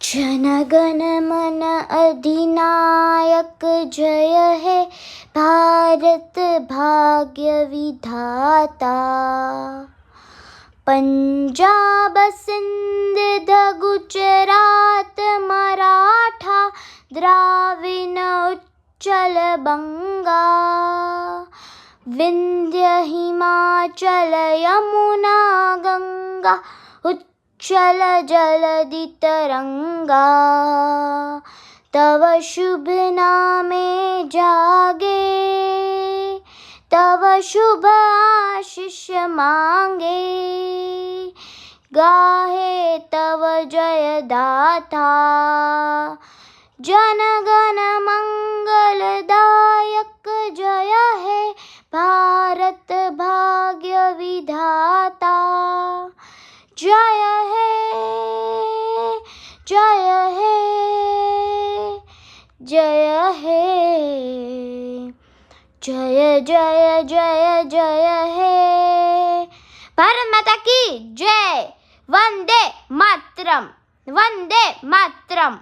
जनगण मन अधिनायक जय हे भारत भाग्य विधाता। पंजाब सिंध गुजरात मराठा द्राविड़ उच्चल बंगा। विंध्य हिमाचल यमुना गंगा उच्चल जलधि तरंगा। तव शुभ नामे जागे तव शुभ आशीष मांगे। गाहे तव जय दाता जनगण मंगलदायक जय हे भारत भाग्य विधाता। जय हे जय हे जय हे जय जय जय जय हे। भारत माता की जय। वंदे मातरम वंदे मातरम।